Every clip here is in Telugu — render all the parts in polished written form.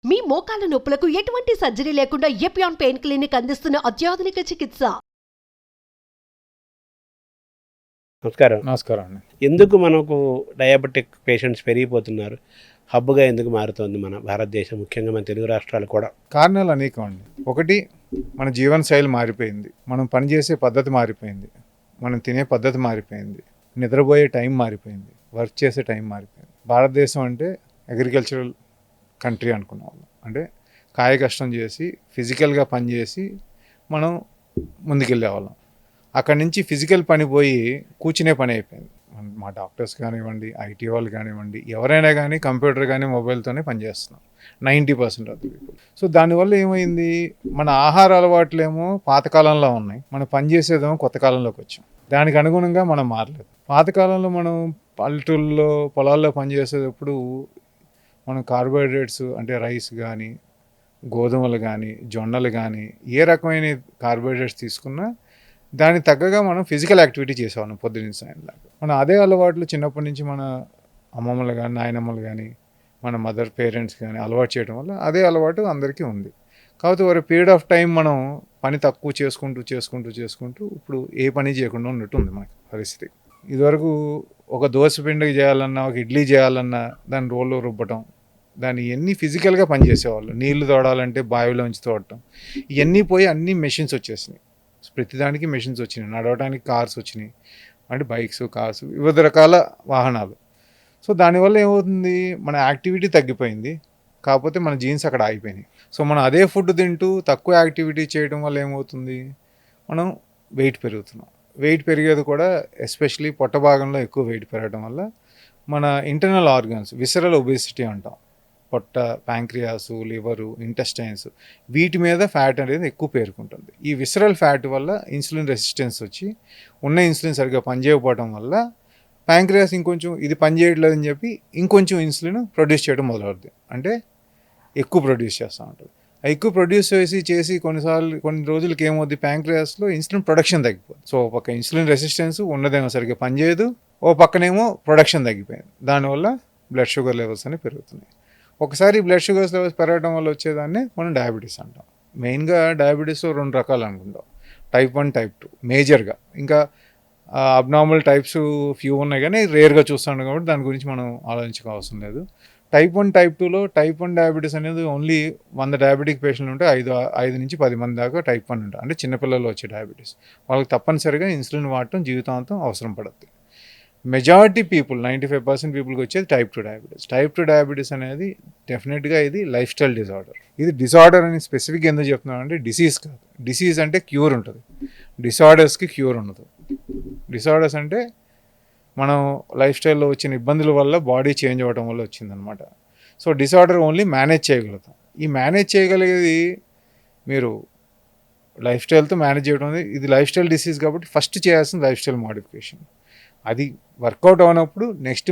మీ మోకాల నొప్పులకు ఎటువంటి సర్జరీ లేకుండా ఎపియాన్ పెయిన్ క్లినిక్ అందిస్తున్న అత్యాధునిక చికిత్స. నమస్కారం అండి. ఎందుకు మనకు డయాబెటిక్ పేషెంట్స్ పెరిగిపోతున్నారు? హబ్గా ఎందుకు మారుతోంది మన భారతదేశం, ముఖ్యంగా మన తెలుగు రాష్ట్రాలు కూడా? కారణాలు అనేకం అండి. ఒకటి, మన జీవన శైలి మారిపోయింది, మనం పనిచేసే పద్ధతి మారిపోయింది, మనం తినే పద్ధతి మారిపోయింది, నిద్రపోయే టైం మారిపోయింది, వర్క్ చేసే టైం మారిపోయింది. భారతదేశం అంటే అగ్రికల్చరల్ కంట్రీ అనుకునే వాళ్ళం. అంటే కాయ కష్టం చేసి ఫిజికల్గా పనిచేసి మనం ముందుకెళ్ళే వాళ్ళం. అక్కడి నుంచి ఫిజికల్ పని పోయి కూర్చునే పని అయిపోయింది. మా డాక్టర్స్ కానివ్వండి, ఐటీ వాళ్ళు కానివ్వండి, ఎవరైనా కానీ కంప్యూటర్ కానీ మొబైల్తోనే పనిచేస్తున్నాం 90% ఆఫ్ ది పీపుల్. సో దానివల్ల ఏమైంది, మన ఆహార అలవాట్లేమో పాతకాలంలో ఉన్నాయి, మనం పనిచేసేదేమో కొత్త కాలంలోకి వచ్చాం. దానికి అనుగుణంగా మనం మారలేదు. పాతకాలంలో మనం పల్లెటూళ్ళలో పొలాల్లో పనిచేసేటప్పుడు మనం కార్బోహైడ్రేట్స్ అంటే రైస్ కానీ, గోధుమలు కానీ, జొన్నలు కానీ, ఏ రకమైన కార్బోహైడ్రేట్స్ తీసుకున్నా దానికి తగ్గగా మనం ఫిజికల్ యాక్టివిటీ చేసేవాళ్ళం పొద్దున్న సాయం దాకా. మనం అదే అలవాట్లు చిన్నప్పటి నుంచి మన అమ్మమ్మలు కానీ, నాయనమ్మలు కానీ, మన మదర్ పేరెంట్స్ కానీ అలవాటు చేయడం వల్ల అదే అలవాటు అందరికీ ఉంది. కాకపోతే ఒక పీరియడ్ ఆఫ్ టైం మనం పని తక్కువ చేసుకుంటూ ఇప్పుడు ఏ పని చేయకుండా ఉన్నట్టు ఉంది మనకి పరిస్థితి. ఇదివరకు ఒక దోశ పిండి చేయాలన్నా, ఒక ఇడ్లీ చేయాలన్నా దాన్ని రోల్లో రుబ్బటం, దాన్ని ఎన్ని ఫిజికల్గా పనిచేసేవాళ్ళు. నీళ్లు తోడాలంటే బావిలోంచి తోడటం, ఇవన్నీ పోయి అన్ని మెషిన్స్ వచ్చేసినాయి. ప్రతిదానికి మెషిన్స్ వచ్చినాయి. నడవడానికి కార్స్ వచ్చినాయి, అంటే బైక్స్, కార్స్, వివిధ రకాల వాహనాలు. సో దానివల్ల ఏమవుతుంది, మన యాక్టివిటీ తగ్గిపోయింది, కాకపోతే మన జీన్స్ అక్కడ ఆగిపోయినాయి. సో మనం అదే ఫుడ్ తింటూ తక్కువ యాక్టివిటీ చేయడం వల్ల ఏమవుతుంది, మనం వెయిట్ పెరుగుతున్నాం. వెయిట్ పెరిగేది కూడా ఎస్పెషలీ పొట్ట భాగంలో ఎక్కువ వెయిట్ పెరగడం వల్ల మన ఇంటర్నల్ ఆర్గన్స్, విసరల్ ఒబేసిటీ అంటాం, పొట్ట, ప్యాంక్రియాసు, లివరు, ఇంటెస్టైన్స్, వీటి మీద ఫ్యాట్ అనేది ఎక్కువ పేరుకుంటుంది. ఈ విసరల్ ఫ్యాట్ వల్ల ఇన్సులిన్ రెసిస్టెన్స్ వచ్చి ఉన్న ఇన్సులిన్ సరిగ్గా పనిచేయకపోవడం వల్ల ప్యాంక్రియాస్ ఇంకొంచెం ఇది పనిచేయట్లేదని చెప్పి ఇంకొంచెం ఇన్సులిన్ ప్రొడ్యూస్ చేయడం మొదలవుతుంది. అంటే ఎక్కువ ప్రొడ్యూస్ చేస్తూ ఉంటుంది. ఎక్కువ ప్రొడ్యూస్ చేసి కొన్ని రోజులకి ఏమవుద్ది, ప్యాంక్రియాస్లో ఇన్సులిన్ ప్రొడక్షన్ తగ్గిపోతుంది. సో ఒక ఇన్సులిన్ రెసిస్టెన్స్ ఉన్నదేమో సరిగ్గా పనిచేయదు, ఓ పక్కనేమో ప్రొడక్షన్ తగ్గిపోయింది. దానివల్ల బ్లడ్ షుగర్ లెవెల్స్ అనేవి పెరుగుతున్నాయి. ఒకసారి బ్లడ్ షుగర్స్ లెవెల్స్ పెరగడం వల్ల వచ్చేదాన్ని మనం డయాబెటీస్ అంటాం. మెయిన్గా డయాబెటీస్లో 2 రకాలు అనుకుంటాం, టైప్ 1, టైప్ 2 మేజర్గా. ఇంకా అబ్నార్మల్ టైప్స్ ఫ్యూ ఉన్నాయి కానీ రేర్గా చూస్తాం కాబట్టి దాని గురించి మనం ఆలోచించుకోవాల్సిన లేదు. టైప్ 1, టైప్ 2లో టైప్ 1 డయాబెటీస్ అనేది ఓన్లీ 100 డయాబెటిక్ పేషెంట్లు ఉంటే 5 నుంచి 10 మంది దాకా టైప్ 1 ఉంటారు. అంటే చిన్నపిల్లల్లో వచ్చే డయాబెటీస్, వాళ్ళకి తప్పనిసరిగా ఇన్సులిన్ వాడటం జీవితాంతం అవసరం పడుతుంది. మెజారిటీ పీపుల్ 95% పీపుల్కి వచ్చేది టైప్ 2 డయాబెటీస్. టైప్ 2 డయాబెటీస్ అనేది డెఫినెట్గా ఇది లైఫ్ స్టైల్ డిజార్డర్. ఇది డిజార్డర్ అని స్పెసిఫిక్గా ఎందుకు చెప్తున్నాను అంటే, డిసీజ్ కాదు. డిసీజ్ అంటే క్యూర్ ఉంటుంది, డిసార్డర్స్కి క్యూర్ ఉండదు. డిసార్డర్స్ అంటే మనం లైఫ్ స్టైల్లో వచ్చిన ఇబ్బందుల వల్ల బాడీ చేంజ్ అవ్వడం వల్ల వచ్చిందనమాట. సో డిసార్డర్ ఓన్లీ మేనేజ్ చేయగలుగుతాం. ఈ మేనేజ్ చేయగలిగేది మీరు లైఫ్ స్టైల్తో మేనేజ్ చేయడం అనేది, ఇది లైఫ్ స్టైల్ డిసీజ్ కాబట్టి ఫస్ట్ చేయాల్సిన లైఫ్ స్టైల్ మోడిఫికేషన్. అది వర్కౌట్ అవనప్పుడు నెక్స్ట్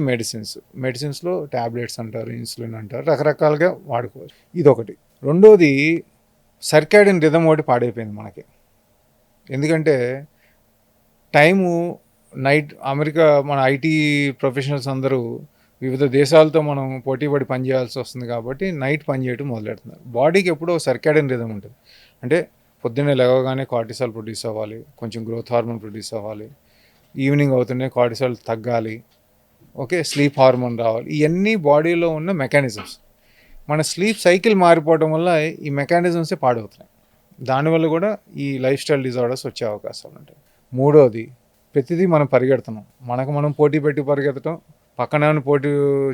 మెడిసిన్స్లో ట్యాబ్లెట్స్ అంటారు, ఇన్సులిన్ అంటారు, రకరకాలుగా వాడుకోవచ్చు. ఇదొకటి. రెండోది, సర్కాడియన్ రిథమ్ ఒకటి పాడైపోయింది మనకి. ఎందుకంటే టైము నైట్, అమెరికా మన ఐటీ ప్రొఫెషనల్స్ అందరూ వివిధ దేశాలతో మనం పోటీపడి పనిచేయాల్సి వస్తుంది కాబట్టి నైట్ పనిచేయడం మొదలెడుతున్నారు. బాడీకి ఎప్పుడో సర్కాడియన్ రిథమ్ ఉంటుంది. అంటే పొద్దున్నే లేవగానే కార్టిసాల్ ప్రొడ్యూస్ అవ్వాలి, కొంచెం గ్రోత్ హార్మోన్ ప్రొడ్యూస్ అవ్వాలి, ఈవినింగ్ అవుతుండే కార్టిసాల్ తగ్గాలి, ఓకే, స్లీప్ హార్మోన్ రావాలి. ఇవన్నీ బాడీలో ఉన్న మెకానిజమ్స్. మన స్లీప్ సైకిల్ మారిపోవడం వల్ల ఈ మెకానిజమ్సే పాడవుతున్నాయి. దానివల్ల కూడా ఈ లైఫ్ స్టైల్ డిజార్డర్స్ వచ్చే అవకాశాలు ఉంటాయి. మూడోది, ప్రతిదీ మనం పరిగెడుతున్నాం, మనం పోటీ పెట్టి పరిగెత్తడం, పక్కన పోటీ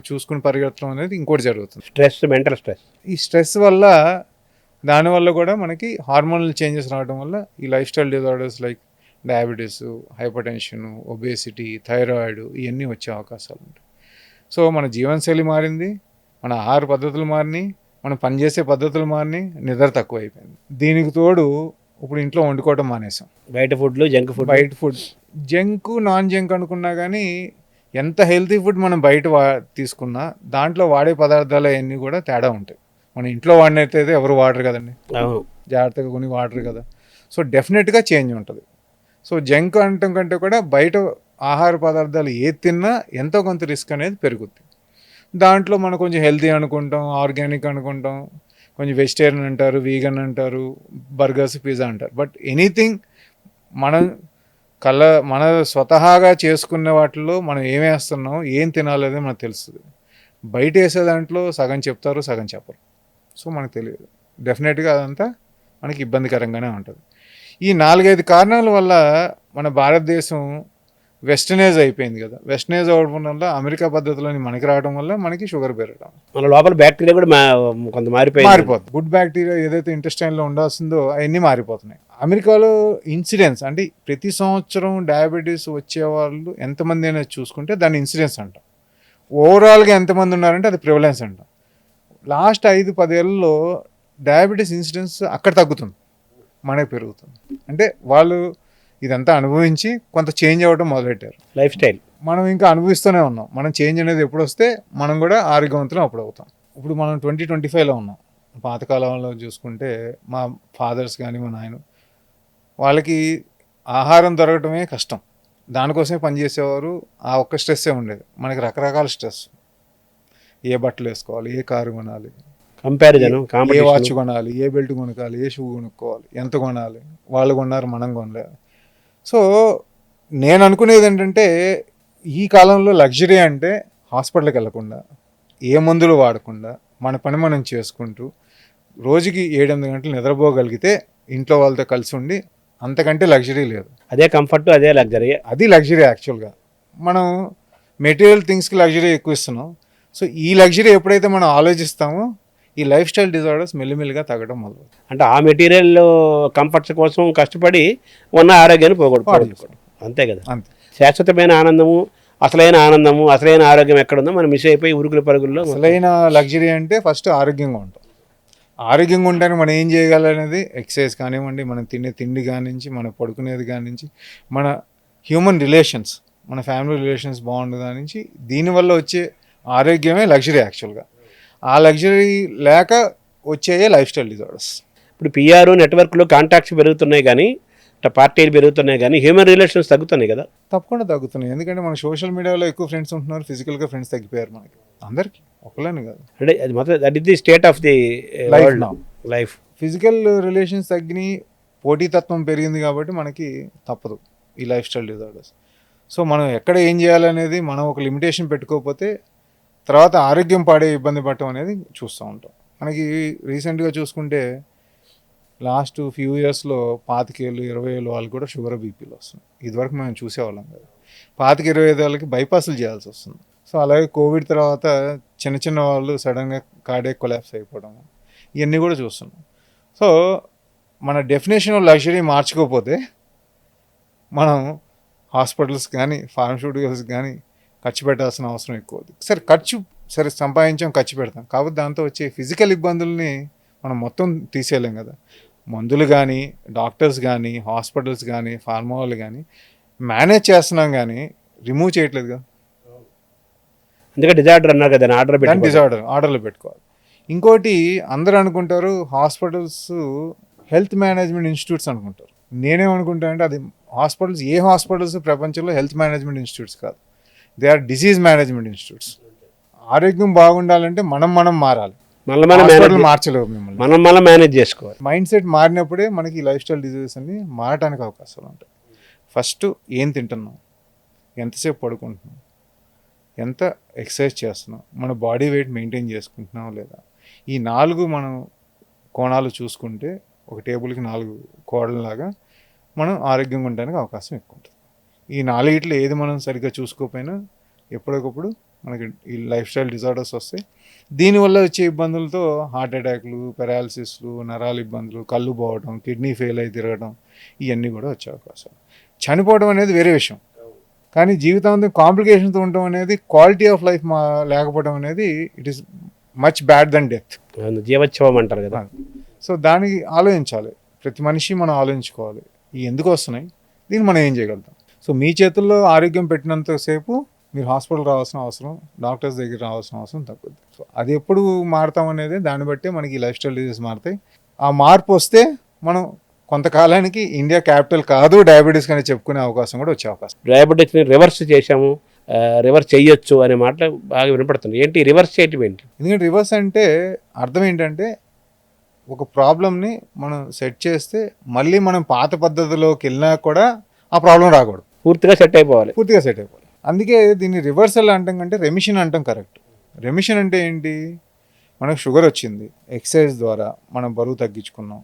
చూసుకుని పరిగెత్తడం అనేది ఇంకోటి జరుగుతుంది. Stress, mental stress. ఈ స్ట్రెస్ వల్ల, దానివల్ల కూడా మనకి హార్మోనల్ చేంజెస్ రావడం వల్ల ఈ life style disorders like diabetes, hyper tension, obesity, thyroid, ఇవన్నీ వచ్చే అవకాశాలు ఉంటాయి. సో మన జీవనశైలి మారింది, మన ఆహార పద్ధతులు మారినాయి, మనం పనిచేసే పద్ధతులు మారినాయి, నిద్ర తక్కువ అయిపోయింది. దీనికి తోడు ఇప్పుడు ఇంట్లో వండుకోవడం మానేసాం. బయట ఫుడ్లు, బయట ఫుడ్, జంక్, నాన్ జంక్ అనుకున్నా కానీ ఎంత హెల్తీ ఫుడ్ మనం బయట తీసుకున్నా దాంట్లో వాడే పదార్థాలు అవన్నీ కూడా తేడా ఉంటాయి. మన ఇంట్లో వాడినట్టయితే ఎవరు వాడరు కదండి, జాగ్రత్తగా కొని వాడరు కదా. సో డెఫినెట్గా చేంజ్ ఉంటుంది. సో జంక్ అనటం కంటే కూడా బయట ఆహార పదార్థాలు ఏది తిన్నా ఎంతో కొంత రిస్క్ అనేది పెరుగుద్ది. దాంట్లో మనం కొంచెం హెల్తీ అనుకుంటాం, ఆర్గానిక్ అనుకుంటాం, కొంచెం వెజిటేరియన్ అంటారు, వీగన్ అంటారు, బర్గర్స్, పిజ్జా అంటారు. బట్ ఎనీథింగ్ మనం మన స్వతహాగా చేసుకునే వాటిల్లో మనం ఏం వేస్తున్నాం, ఏం తినాలనేది మనకు తెలుస్తుంది. బయట వేసే దాంట్లో సగం చెప్తారు, సగం చెప్పరు. సో మనకు తెలియదు. డెఫినెట్గా అదంతా మనకి ఇబ్బందికరంగానే ఉంటుంది. ఈ 4-5 కారణాల వల్ల మన భారతదేశం వెస్టర్నైజ్ అయిపోయింది కదా. వెస్టర్నైజ్ అవ్వడం వల్ల అమెరికా పద్ధతిలోని మనకి రావడం వల్ల మనకి షుగర్ పెరగడం, మన లోపల బ్యాక్టీరియా కూడా కొంత మారిపోతుంది. గుడ్ బ్యాక్టీరియా ఏదైతే ఇంటెస్టైన్లో ఉండాల్సిందో అవన్నీ మారిపోతున్నాయి. అమెరికాలో ఇన్సిడెన్స్ అంటే ప్రతి సంవత్సరం డయాబెటీస్ వచ్చే వాళ్ళు ఎంతమంది అనేది చూసుకుంటే దాన్ని ఇన్సిడెన్స్ అంటాం. ఓవరాల్గా ఎంతమంది ఉన్నారంటే అది ప్రివలెన్స్ అంటాం. లాస్ట్ 5-10 ఏళ్ళలో డయాబెటీస్ ఇన్సిడెన్స్ అక్కడ తగ్గుతుంది, మనకి పెరుగుతుంది. అంటే వాళ్ళు ఇదంతా అనుభవించి కొంత చేంజ్ అవ్వడం మొదలెట్టారు. లైఫ్ స్టైల్ మనం ఇంకా అనుభవిస్తూనే ఉన్నాం. మనం చేంజ్ అనేది ఎప్పుడు వస్తే మనం కూడా ఆరోగ్యవంతులం అప్పుడు అవుతాం. ఇప్పుడు మనం 2025లో ఉన్నాం. పాతకాలంలో చూసుకుంటే మా ఫాదర్స్ కానీ మా నాయన వాళ్ళకి ఆహారం దొరకటమే కష్టం, దానికోసమే పనిచేసేవారు. ఆ ఒక్క స్ట్రెస్సే ఉండేది. మనకి రకరకాల స్ట్రెస్, ఏ బట్టలు వేసుకోవాలి, ఏ కారు కొనాలి, కంపారిజన్, ఏ వాచ్ కొనాలి, ఏ బెల్ట్ కొనుక్కోవాలి, ఏ షూ కొనుక్కోవాలి, ఎంత కొనాలి, వాళ్ళు కొన్నారు మనం కొనలేదు. సో నేను అనుకునేది ఏంటంటే ఈ కాలంలో లగ్జరీ అంటే హాస్పిటల్కి వెళ్ళకుండా, ఏ మందులు వాడకుండా, మన పని మనం చేసుకుంటూ రోజుకి 7-8 గంటలు నిద్రపోగలిగితే ఇంట్లో వాళ్ళతో కలిసి ఉండి అంతకంటే లగ్జరీ లేదు. అదే కంఫర్ట్, అదే లగ్జరీ. అది లగ్జరీ. యాక్చువల్గా మనం మెటీరియల్ థింగ్స్కి లగ్జరీ ఎక్కువ ఇస్తున్నాం. సో ఈ లగ్జరీ ఎప్పుడైతే మనం ఆలోచిస్తామో ఈ లైఫ్ స్టైల్ డిజార్డర్స్ మెల్లిమెల్లిగా తగ్గడం మొదలు. అంటే ఆ మెటీరియల్ కంఫర్ట్స్ కోసం కష్టపడి ఉన్న ఆరోగ్యాన్ని పోగొట్టుకోవడం అంతే కదా. అంతే. శాశ్వతమైన ఆనందము, అసలైన ఆనందము, అసలైన ఆరోగ్యం ఎక్కడుందో మనం మిస్ అయిపోయి ఉరుకుల పరుగుల్లో. అసలైన లగ్జరీ అంటే ఫస్ట్ ఆరోగ్యంగా ఉంటాం. ఆరోగ్యంగా ఉండడానికి మనం ఏం చేయగలనేది ఎక్సర్సైజ్ కానివ్వండి, మనం తినే తిండి కానించి, మనం పడుకునేది కానించి, మన హ్యూమన్ రిలేషన్స్, మన ఫ్యామిలీ రిలేషన్స్ బాగుండే కానించి, దీనివల్ల వచ్చే ఆరోగ్యమే లగ్జరీ యాక్చువల్గా. ఆ లగ్జరీ లేక వచ్చేయే లైఫ్ స్టైల్ డిజార్డర్స్. ఇప్పుడు పిఆర్ నెట్వర్క్లో కాంటాక్ట్స్ పెరుగుతున్నాయి కానీ, పార్టీలు పెరుగుతున్నాయి కానీ హ్యూమన్ రిలేషన్స్ తగ్గుతున్నాయి కదా. తప్పకుండా తగ్గుతున్నాయి. ఎందుకంటే మన సోషల్ మీడియాలో ఎక్కువ ఫ్రెండ్స్ ఉంటున్నారు, ఫిజికల్గా ఫ్రెండ్స్ తగ్గిపోయారు మనకి అందరికీ, ఒకళ్ళని కాదు. అంటే అది మొత్తం that is the state of the life. Physical relations తగ్గినాయి, పోటీతత్వం పెరిగింది కాబట్టి మనకి తప్పదు ఈ లైఫ్ స్టైల్ డిజార్డర్స్. సో మనం ఎక్కడ ఏం చేయాలనేది మనం ఒక లిమిటేషన్ పెట్టుకోకపోతే తర్వాత ఆరోగ్యం పాడే ఇబ్బంది పడటం అనేది చూస్తూ ఉంటాం. మనకి రీసెంట్గా చూసుకుంటే లాస్ట్ ఫ్యూ ఇయర్స్లో 25 ఏళ్ళు 20 ఏళ్ళు వాళ్ళు కూడా షుగర్ బీపీలు వస్తుంది. ఇదివరకు మేము చూసేవాళ్ళం కదా. 25-25 ఏళ్ళకి బైపాస్లు చేయాల్సి వస్తుంది. సో అలాగే కోవిడ్ తర్వాత చిన్న చిన్న వాళ్ళు సడన్గా కార్డియాక్ కొలాప్స్ అయిపోవడం, ఇవన్నీ కూడా చూస్తున్నాం. సో మన డెఫినేషన్ ఆఫ్ లగ్జరీ మార్చుకోకపోతే మనం హాస్పిటల్స్ కానీ ఫార్మస్యూటికల్స్ కానీ ఖర్చు పెట్టాల్సిన అవసరం ఎక్కువ. సరే సంపాదించాం, ఖర్చు పెడతాం, కాబట్టి దాంతో వచ్చే ఫిజికల్ ఇబ్బందుల్ని మనం మొత్తం తీసేయలేం కదా. మందులు కానీ, డాక్టర్స్ కానీ, హాస్పిటల్స్ కానీ, ఫార్మా వాళ్ళు కానీ మేనేజ్ చేస్తున్నాం కానీ రిమూవ్ చేయట్లేదు కదా. అందుకే డిజార్డర్ అన్నారు కదా, ఆర్డర్లో పెట్టుకోవాలి. ఇంకోటి అందరూ అనుకుంటారు హాస్పిటల్స్ హెల్త్ మేనేజ్మెంట్ ఇన్స్టిట్యూట్స్ అనుకుంటారు. నేనేమనుకుంటా అంటే అది ఏ హాస్పిటల్స్ ప్రపంచంలో హెల్త్ మేనేజ్మెంట్ ఇన్స్టిట్యూట్స్ కాదు, they are disease management institutes. ఆరోగ్యం బాగుండాలంటే మనం మారాలి, మార్చలేవు మిమ్మల్ని, మనం మేనేజ్ చేసుకోవాలి. మైండ్ సెట్ మారినప్పుడే మనకి ఈ లైఫ్ స్టైల్ డిజీజెస్ అన్ని మారడానికి అవకాశాలు ఉంటాయి. ఫస్ట్ ఏం తింటున్నాం, ఎంతసేపు పడుకుంటున్నాం, ఎంత ఎక్సర్సైజ్ చేస్తున్నాం, మన బాడీ వెయిట్ మెయింటైన్ చేసుకుంటున్నాం లేదా, ఈ 4 మనం కోణాలు చూసుకుంటే ఒక టేబుల్కి 4 కోణాలలాగా మనం ఆరోగ్యంగా ఉండడానికి అవకాశం ఎక్కువ ఉంటుంది. ఈ 4 ఏది మనం సరిగ్గా చూసుకోకపోయినా ఎప్పటికప్పుడు మనకి ఈ లైఫ్ స్టైల్ డిజార్డర్స్ వస్తాయి. దీనివల్ల వచ్చే ఇబ్బందులతో హార్ట్ అటాక్లు, పెరాలసిస్లు, నరాల ఇబ్బందులు, కళ్ళు పోవడం, కిడ్నీ ఫెయిల్ అయి తిరగడం, ఇవన్నీ కూడా వచ్చే అవకాశాలు. చనిపోవడం అనేది వేరే విషయం, కానీ జీవితాంతం కాంప్లికేషన్తో ఉండటం అనేది, క్వాలిటీ ఆఫ్ లైఫ్ లేకపోవడం అనేది it is much bad then death. జీవోత్సవం అంటారు కదా. సో దానికి ఆలోచించాలి, ప్రతి మనిషి మనం ఆలోచించుకోవాలి ఈ ఎందుకు వస్తున్నాయి, దీన్ని మనం ఏం చేయగలుగుతాం. సో మీ చేతుల్లో ఆరోగ్యం పెట్టినంతసేపు మీరు హాస్పిటల్ రావాల్సిన అవసరం, డాక్టర్స్ దగ్గర రావాల్సిన అవసరం తగ్గుద్ది. సో అది ఎప్పుడు మారుతాం అనేది దాన్ని బట్టి మనకి లైఫ్ స్టైల్ డిజీజ్ మారుతాయి. ఆ మార్పు వస్తే మనం కొంతకాలానికి ఇండియా క్యాపిటల్ కాదు డయాబెటీస్ కానీ చెప్పుకునే అవకాశం కూడా వచ్చే అవకాశం. డయాబెటీస్ని రివర్స్ చేశాము, రివర్స్ చేయొచ్చు అనే మాటలు బాగా వినపడుతుంది. ఏంటి రివర్స్ చేయటం ఏంటి? ఎందుకంటే రివర్స్ అంటే అర్థం ఏంటంటే ఒక ప్రాబ్లమ్ని మనం సెట్ చేస్తే మళ్ళీ మనం పాత పద్ధతిలోకి వెళ్ళినా కూడా ఆ ప్రాబ్లం రాకూడదు, పూర్తిగా సెట్ అయిపోవాలి. పూర్తిగా సెట్ అయిపోవాలి. అందుకే దీన్ని రివర్సల్ అంటాం కంటే రెమిషన్ అంటాం కరెక్ట్. రెమిషన్ అంటే ఏంటి, మనకు షుగర్ వచ్చింది, ఎక్సర్సైజ్ ద్వారా మనం బరువు తగ్గించుకున్నాం,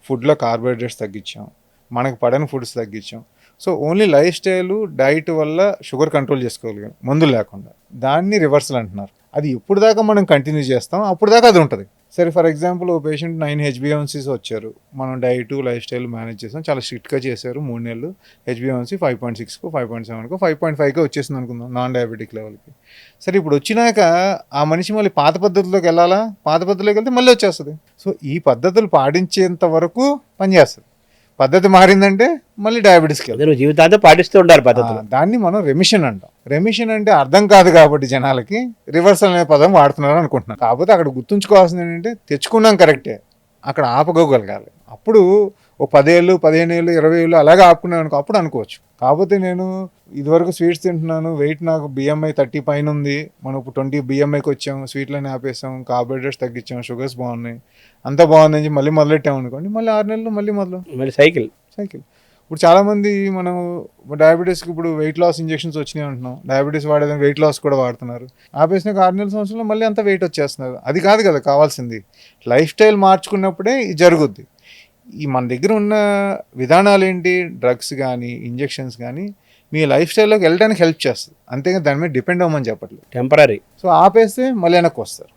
ఫుడ్లో కార్బోహైడ్రేట్స్ తగ్గించాం, మనకు పడని ఫుడ్స్ తగ్గించాం. So only lifestyle diet వల్ల షుగర్ కంట్రోల్ చేసుకోగలిగాం మందులు లేకుండా, దాన్ని రివర్సల్ అంటున్నారు. అది ఎప్పుడు దాకా మనం కంటిన్యూ చేస్తాం అప్పుడు దాకా అది ఉంటుంది. సరే for example oh patient 9 HbA1cs వచ్చారు, మనం డైట్ లైఫ్ స్టైల్ మేనేజ్ చేసాం, చాలా స్ట్రిక్ట్గా చేశారు 3 నెలలు, HbA1c 5.6కు 5.7కు 5.5కి వచ్చేసింది అనుకుందాం నాన్ డయాబెటిక్ లెవెల్కి. సరే ఇప్పుడు వచ్చినాక ఆ మనిషి మళ్ళీ పాత పద్ధతిలోకి వెళ్ళాలా, పాత పద్ధతిలోకి వెళ్తే మళ్ళీ వచ్చేస్తుంది. సో ఈ పద్ధతులు పాటించేంత వరకు పనిచేస్తుంది. పద్ధతి మారిందంటే మళ్ళీ డయాబెటీస్కి వెళ్తాం. అదే నువ్వు జీవితాంతం పాటిస్తూ ఉండాలి పద్ధతులు. దాన్ని మనం రెమిషన్ అంటాం. రెమిషన్ అంటే అర్థం కాదు కాబట్టి జనాలకి రివర్సల్ అనే పదం వాడుతున్నారు అనుకుంటున్నాను. కాకపోతే అక్కడ గుర్తుంచుకోవాల్సింది ఏంటంటే తెచ్చుకున్నాం కరెక్టే, అక్కడ ఆపగలగాలి. అప్పుడు ఓ 10 ఏళ్ళు 15 ఏళ్ళు 20 ఏళ్ళు అలాగే ఆపుకున్నాను అనుకో, అప్పుడు అనుకోవచ్చు. కాకపోతే నేను ఇదివరకు స్వీట్స్ తింటున్నాను, వెయిట్ నాకు BMI 30 పైన ఉంది, మనం ఇప్పుడు 20 BMIకి వచ్చాం, స్వీట్లని ఆపేసాం, కార్బోహైడ్రేట్స్ తగ్గించాం, షుగర్స్ బాగున్నాయి, అంతా బాగుందని మళ్ళీ మొదలెట్టాం అనుకోండి, మళ్ళీ 6 నెలలు మళ్ళీ సైకిల్. ఇప్పుడు చాలామంది మనం డయాబెటీస్కి ఇప్పుడు వెయిట్ లాస్ ఇంజెక్షన్స్ వచ్చినాయి అంటున్నాం, డయాబెటీస్ వాడేదాన్ని వెయిట్ లాస్ కూడా వాడుతున్నారు, ఆపేసినాక 6 నెలల సంవత్సరంలో మళ్ళీ అంత వెయిట్ వచ్చేస్తున్నారు. అది కాదు కదా కావాల్సింది, లైఫ్ స్టైల్ మార్చుకున్నప్పుడే ఇది జరుగుద్ది. ఈ మన దగ్గర ఉన్న విధానాలు ఏంటి, డ్రగ్స్ కానీ ఇంజెక్షన్స్ కానీ మీ లైఫ్ స్టైల్లోకి వెళ్ళడానికి హెల్ప్ చేస్తుంది, అంతేగా దాని మీద డిపెండ్ అవ్వమని చెప్పట్లేదు. టెంపరీ. సో ఆపేస్తే మళ్ళీ వెనక్కి వస్తారు.